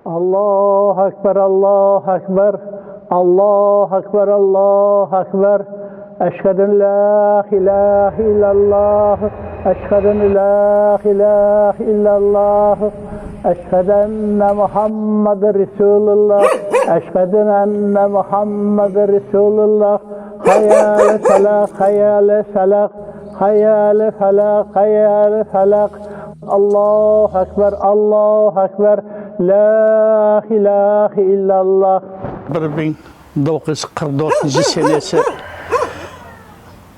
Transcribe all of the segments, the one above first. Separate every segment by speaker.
Speaker 1: Allahu Ekber, Allahu Ekber, Allahu Ekber, Allahu Ekber. Eşhedü en la ilahe illallah, eşhedü en la ilahe illallah, eşhedü enne Muhammeden Resulullah, eşhedü enne Muhammeden Resulullah. Hayal felak, hayal felak, hayal felak, hayal felak. Allahu Ekber, Allahu Ekber, la ilahe illallah. 1944 senesi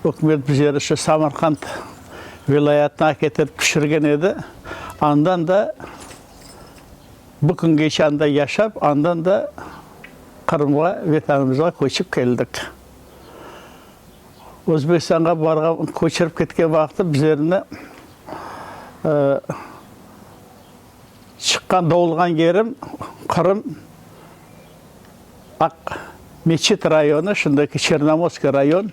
Speaker 1: hükümet bizleri şu Samarkand vilayetine getirip pişirgen edi. Andan da bugün geçen de yaşap, andan da Kırım'a, vatanımıza koşup geldik. Özbekistan'a barga koşup ketken vakti bizlerine çıkan doğulgan yerim Kırım Ak Meçit rayonu, şundaki Çernomorski rayon,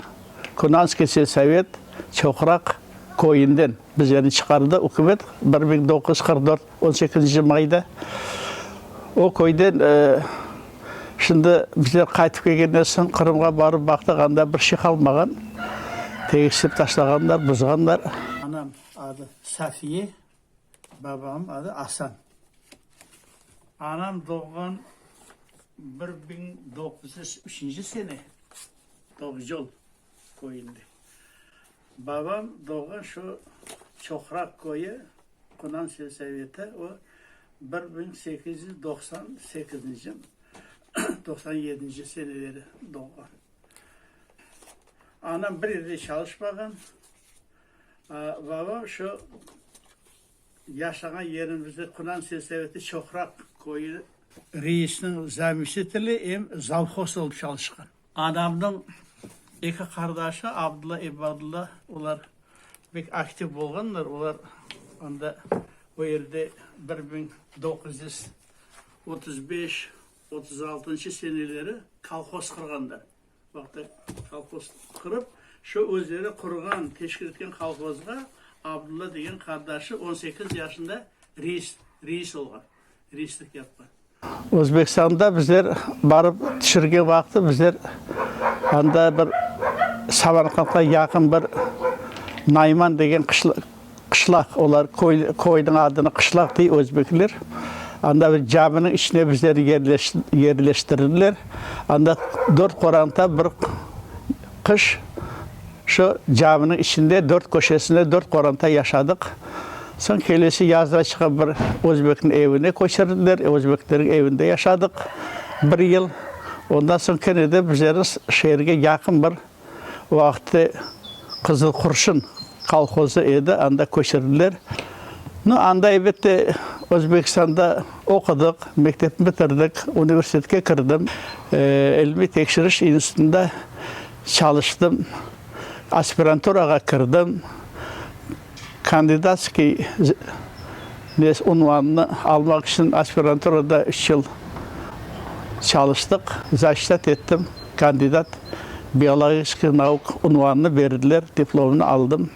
Speaker 1: Kunanski Selsavет, Çoxrak koyundan bizleri çıkardı hükümet 1944 18. Mayda. O koydan şimdi bizler qaytıp kelgenden soң Kırım'a barıp baktık, anda bir şey kalmagan. Teksip taşlaganlar, buzganlar. Anam adı Safiye, babam adı Hasan. Anam doğan 1903 sene 9 yıl koyundu. Babam doğan şu Çoxrak koyu Kunan Selsaveti o 1898 97. seneleri doğan. Anam bir yerde çalışmagan. Babam şu yaşanan yerimizde Kunan Selsaveti Çoxrak koyu reisinin zamestiteli hem zavxoz olup çalışkan. Anamның iki kardeşi Abdullah, İbadullah, onlar pek aktif bolganlar. Onlar anda o yerde 1935-36 seneleri kolxoz qurganlar. Vaqtda kolxoz qurib, şu özleri kurgan, teşkil etken kolxozga Abdullah degen kardeşi 18 yaşında reis olgan, reislik yapkan. Özbekistan'da bizler barıp düşürgen vakti bizler anda bir Samarkand'a yakın bir Nayman degen kışlak, olar koyun adını kışlak diye Özbekler. Anda bir caminin içine bizleri yerleştirirler. Anda 4 koranta bir kış şu caminin içinde 4 köşesinde 4 koranta yaşadık. Son kelesi yazda çıkan bir Özbek'in evine koşardılar. Özbeklerin evinde yaşadık bir yıl. Ondan sonra Kenede bizleriz şehirge yakın bir vakti Kızıl Kurşun kolxozu edi. Anda koşardılar. Anda elbette Özbekistan'da okuduk, mektep bitirdik, üniversiteye kirdim. Elmi Tekşiriş Enstitüsü'nde çalıştım. Aspiranturaga kirdim. Kandidatski unvanını almak için aspiranturada 3 yıl çalıştık. Zaştat ettim. Kandidat biyolojik nauk unvanını verdiler. Diplomunu aldım.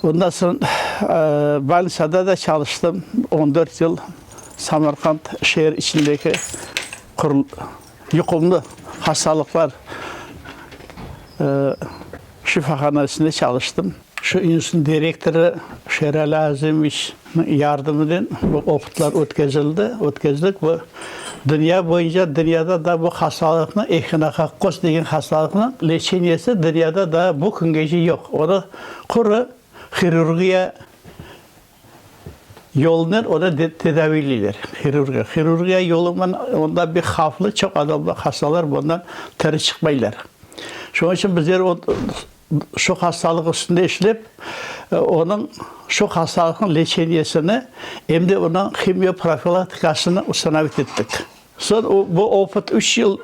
Speaker 1: Ondan sonra Banisa'da da çalıştım. 14 yıl Samarkand şehir içindeki yukumlu hastalıklar şifahanasında çalıştım. Şu enstitünün direktörü Şerali Azimish'in yardımıyla bu oputlar ötkazildik. Bu dünya boyunca dünyada da bu hastalıkın echinokokkoz degen hastalıkın leçenyesi dünyada da bu güngeci yok. Onu kuru kirurgiya yolundan ona tedavililer. Kirurgiya yolundan onda bir haflı çok adamlar hastalar bundan teri çıkmaylar. Şunun için bizler şu hastalık üstünde işlep onun şu hastalığın leçenyesini hem de onun kimyoprofilaktikasını ustanavit ettik. Sonra bu oput 3 yıl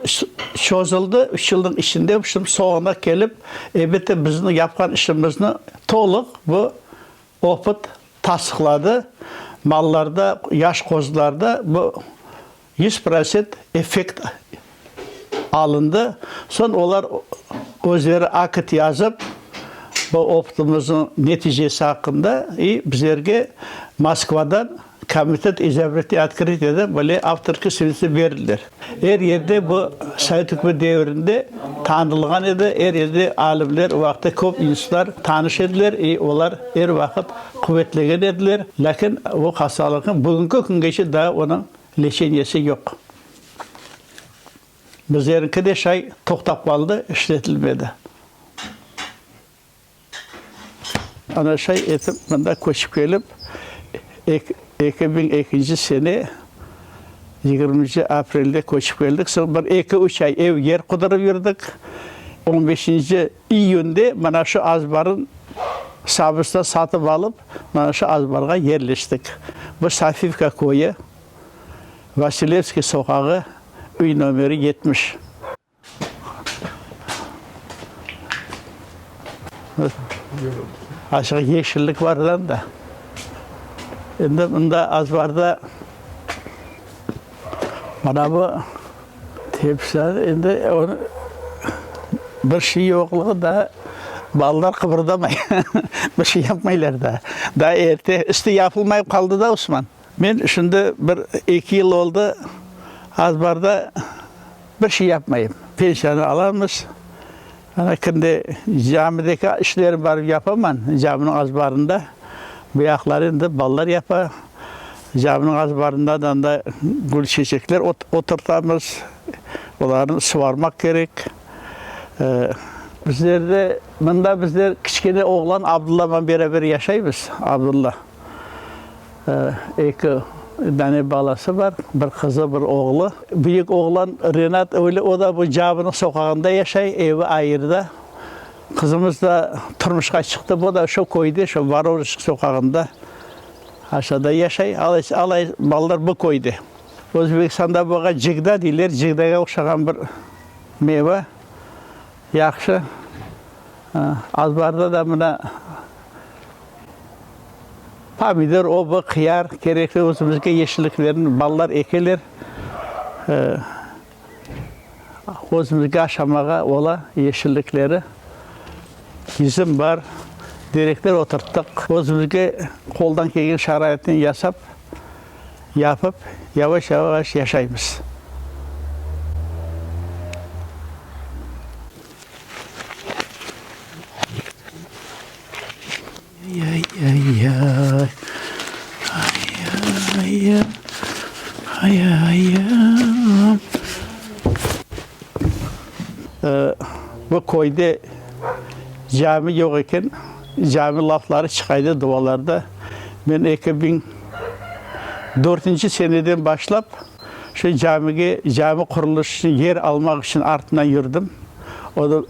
Speaker 1: çözüldü. 3 yılın içinde sonra gelip elbette bizim yapkan işimizni to'liq bu oput tasdiqladi. Mallarda, yaş kozlarda bu 100% effekt alındı. Sonra onlar özleri akit yazıp bu oputumuzun neticesi hakkında bizlerge Moskvadan Komitet icabeti открытияda böyle avtırkı süresi verirler. Her yerde bu Sovet hükümeti devrinde tanılgan edi. Her yerde alimler, o vakti köp insanlar tanış ediler. Onlar her vakit kuvvetligen ediler. Lakin o hastalıkın bugünkü güngeçi daha onun leşenyesi yok. Bizlerinki de şey toktap kaldı, işletilmedi. Ana şey etip bunda koşup gelip 2002 sene 20 April'de koşup geldik. Sonra 2-3 ay ev yer kudurup yürüdük. 15. iyun'de mana şu azbarın sabırsda satıp alıp mana şu azbarga yerleştik. Bu Safivka koyu, Vasilevski sokağı, üy numara 70. Aşağı yeşillik var da. Şimdi bunda azbarda bana bu tepsiler, şimdi onu bir şey yokluğu da ballar kıpırdamayın. Bir şey yapmaylar da. Daha erte üstü yapılmayıp kaldı da Osman. Ben şimdi 1-2 yıl oldu azbarda bir şey yapmayayım. Pensiyanı alarmış. Hani şimdi camideki işleri var yapamam. Caminin azbarında bu yaklarında ballar yapar. Caminin azbarında da gül çiçekler oturtamız. Onları sıvarmak gerek. Bizlerde, bunda bizler kiçkine oğlan Abdullah'la beraber yaşayız. Abdullah. İki tane balası var. Bir kızı, bir oğlu. Büyük oğlan Renat öyle, o da bu caminin sokağında yaşay, evi ayrıda. Kızımız da turmuşka çıktı. Bu da şu koydu, şu Varovisk sokağında. Aşağıda yaşay. Alay ballar bu koydu. Özbekistan'da buğa cigda deyirler. Cigdaya okşagan bir meyve. Yaxşı. Azbarda da buna pomidor, obu, kıyar, gerekli özümüzge yeşilliklerin ballar ekilir. Özümüzge aşamağa ola yeşillikleri. Bizim var. Direkler oturttuk. Özümüzge koldan kelgen şarayetini yapıp yavaş yavaş yaşayımız. Bu koyda cami yok iken cami lafları çıkaydı dualarda. Ben 2004. seneden başlap şu cami kuruluşu yer almak için ardından yürüdüm. O da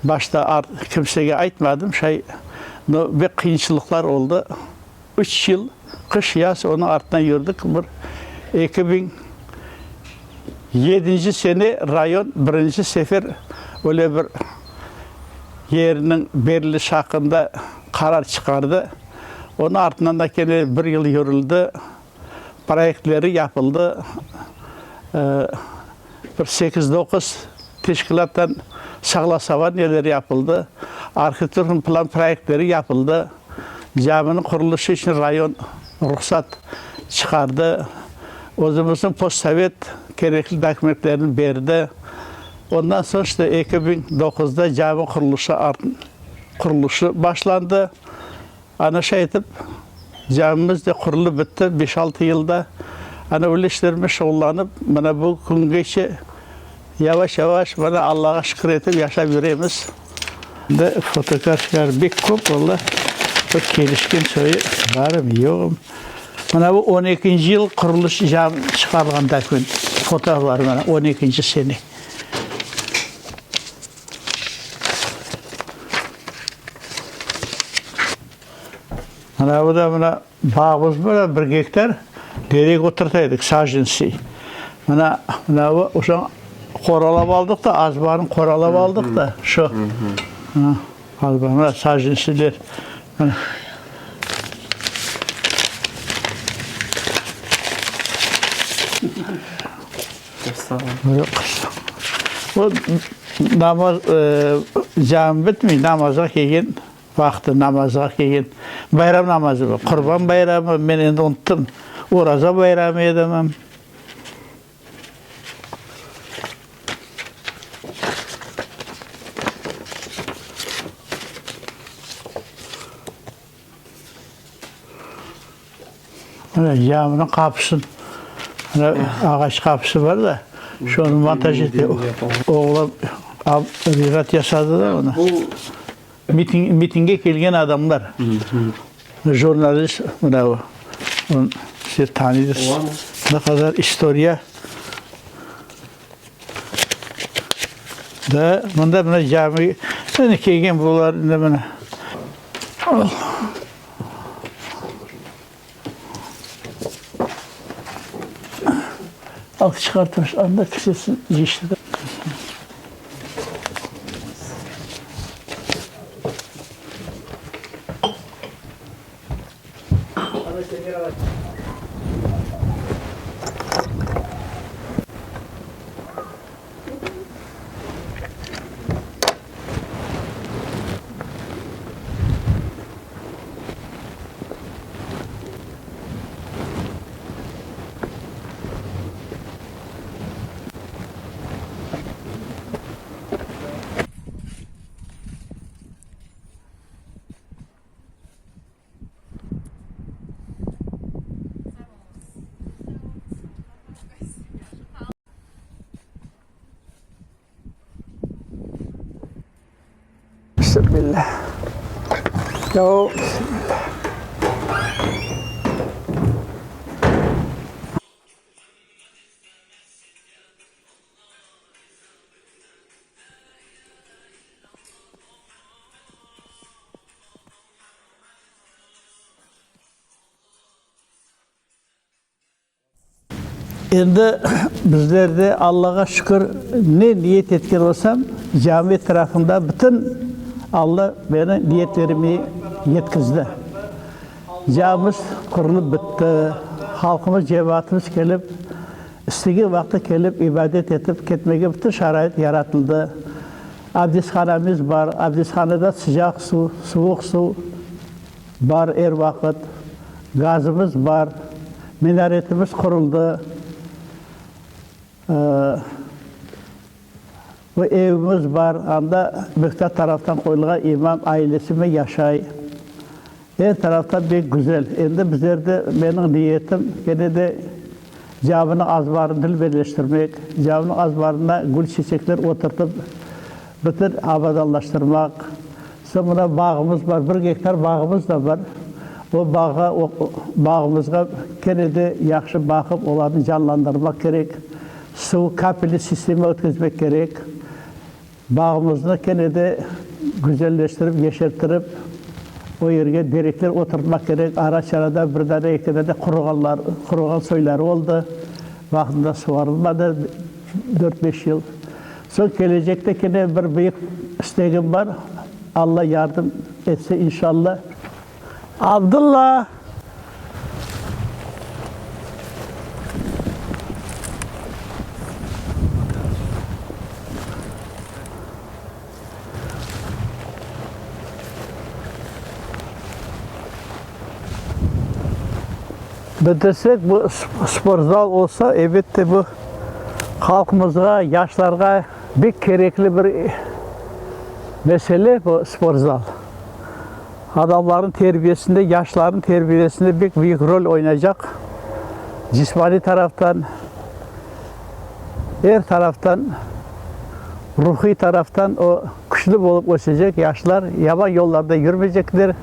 Speaker 1: başta kimseye aytmadım. Bir kıyınçılıklar oldu. 3 yıl kış yaz onun ardından yürüdük. 2007. sene rayon birinci sefer öyle bir yerinin beriliş hakkında karar çıkardı. Onun ardından da gene 1 yıl yürüldü. Proyektleri yapıldı. Bir 8-9 teşkilattan sağlasavan neler yapıldı. Arkitekturun plan proyektleri yapıldı. Caminin kuruluşu için rayon ruhsat çıkardı. Özümüzün postsovet gerekli dokumentlerini verdi. Ondan sonra işte 2009'da cami kuruluşu başlandı. Ana şey edip camimiz de kurulu bitti 5-6 yılda. Ana öyle işlerime şovlanıp bana bu gün geçi yavaş yavaş bana Allah'a şükür edip yaşayıp yürüyoruz. Fotoğraflar bir kop valla çok gelişkin soyu varım yokum. Bana bu 12. yıl kuruluş cam çıkarılan takvim fotoğraf var bana 12. sene. Bana bu da bağımız böyle 1 hektar derek oturtaydık sajinsi. Bana bu o zaman koralap aldık da azbarın koralap aldık da şu. Azbarın sajinsiler. O namaz cami bitmiyor, namaza kelgen vaqti namazga kelgan bayram namozi bu. Qurban bayrami, men endi unutdim. O'roza bayrami edi ham. Caminin kapısın, ağaç kapısı var da, şunu montaj etti. Oğlan rirat yasadı da ona. Mitinge gelgen adamlar, jurnalist, siz tanıdınız. Ne kadar istoriya. Da, bunda buna cami, ne kelgen bunlar, ne buna. Al çıkartmış, anda kişisin işte. Bismillah. Yo. Endi bizlerde Allah'a şükür ne niyet etken olsam cami tarafında bütün Allah beni niyetlerimi yetkizdi. Camimiz kurulup bitti. Halkımız, cemaatimiz gelip, istediği vakti gelip ibadet edip ketmeye bütün şarayet yaratıldı. Abdesthanemiz var. Abdesthanede sıcak su, soğuk su var her vakit. Gazımız var. Minaretimiz kuruldu. Bu evimiz var, anda müftə taraftan koyulgan imam ailesime yaşay. Her taraftan bir güzel. Endi bizlerde benim niyetim gene de caminin azbarını birleştirmek, caminin azbarına gül çiçekler oturtup bütün abadallaştırmak. Sonra bağımız var, 1 hektar bağımız da var. O bağımızga gene de yaxşı bakıp onları canlandırmak gerek. Su kapili sistemi ötküzmek gerek. Bağımızı gene de güzelleştirip, yeşerttirip o yerge direkler oturtmak gerek. Araç arada bir tane iki tane kurugan soyları oldu. Vaktinde suvarılmadı 4-5 yıl. Son gelecekte gene bir büyük isteğim var. Allah yardım etse inşallah. Abdullah. Bitirsek bu spor zal olsa elbette bu halkımıza, yaşlarga bir gerekli bir mesele bu spor zal. Adamların terbiyesinde, yaşların terbiyesinde büyük rol oynayacak. Cismani taraftan, her taraftan, ruhi taraftan o güçlü olup olacak yaşlar. Yaban yollarda yürümeyecekler.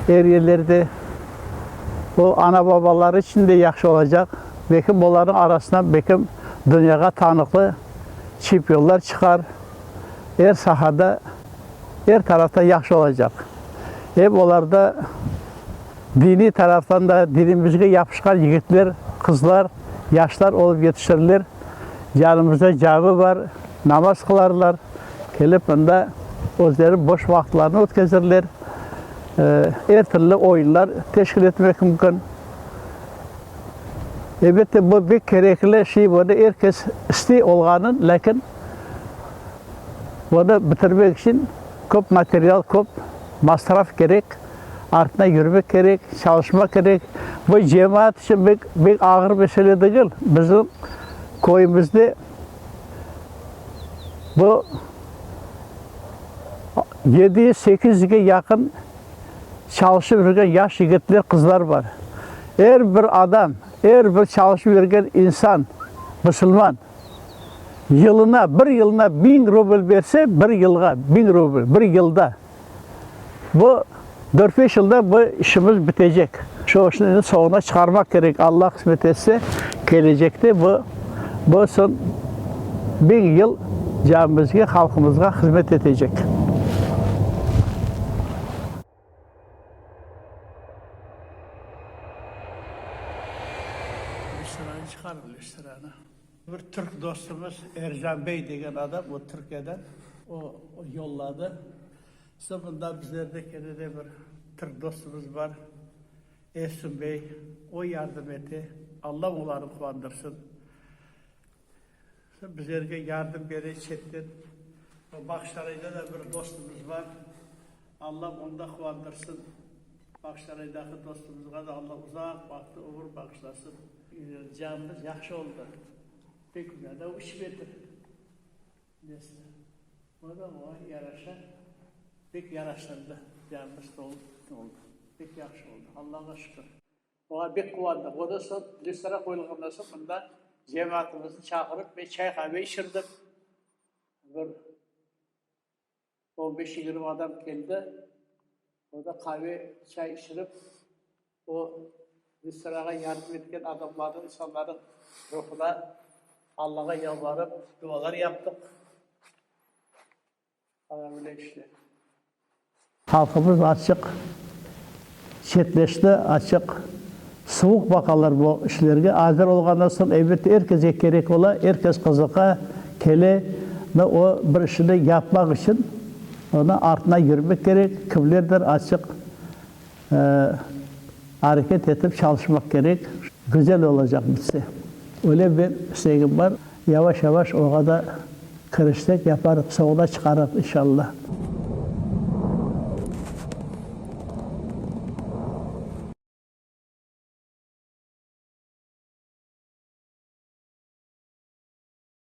Speaker 1: Her yerlerde. O ana babaları için de yaxşı olacak. Belki onların arasından belki dünyaya tanıklı çempiyonlar çıkar. Her sahada, her tarafta yaxşı olacak. Hep onlarda dini taraftan da dinimizge yapışkan yigitler, kızlar, yaşlar olup yetiştirilir. Yanımızda cami var, namaz kılarlar. Gelip bunda özleri boş vaktlerini ötkazırlar. Her türlü oyunlar teşkil etmek mümkün. Elbette bu bir gerekli şey, bunu herkes isteği olganın, lakin bunu bitirmek için çok materyal, çok
Speaker 2: masraf gerek, ardına yürümek gerek, çalışmak gerek. Bu cemaat için bir ağır mesele değil. Bizim koyumuzda bu 7-8'e yakın çalışıp yürüyen yaş yigitler, kızlar var. Her bir adam, her bir çalışıp yürüyen insan, Müslüman, bir yılına 1000 ruble verse, bir yılga 1000 ruble, bir yılda. Bu 4-5 yılda bu işimiz bitecek. Şu işini sonuna çıkarmak gerek. Allah kısmet etse gelecekte bu son 1000 yıl camimizge, halkımızga hizmet edecek.
Speaker 1: Lüstranı çıkarır lüstranı. Bir Türk dostumuz Ercan Bey degen adam, o Türkiye'den o yolladı. Sonunda bizlerde kendine bir Türk dostumuz var. Ersun Bey, o yardım etti. Allah onları kuandırsın. Bizlerge yardım beri çetten. O Bakşaray'da da bir dostumuz var. Allah onu da kuandırsın. Bakşaray'daki dostumuzga da Allah uzak baktı, umur bağışlasın. Canımız yaxşı oldu. Bir günde o 3 metre. Neyse. O da o yaraşa, pek yaraştırdı. Canımız oldu. Pek yaxşı oldu. Allah'a şükür. Oğa pek kuvandı. O da son listara koyulğandan sonra bunda cemaatimizi çağırıp ve çay kahve içirdik. Bir 15-20 adam geldi. O da kahve, çay içirip o listara yardım etken adamların, insanların ruhuna Allah'a yalvarıp dualar yaptık. Öyle işte.
Speaker 2: Halkımız açık, çetleşti, açık, soğuk bakarlar bu işlerge. Azir olgandan sonra elbette herkese gerek ola, herkes kızıka, kele ve o bir işini yapmak için ona ardına yürümek gerek. Kimlerdir açık hareket edip çalışmak gerek. Güzel olacak bitse. Öyle bir sevgim var. Yavaş yavaş o kadar kırıştık yaparız, soğuğa çıkarız inşallah.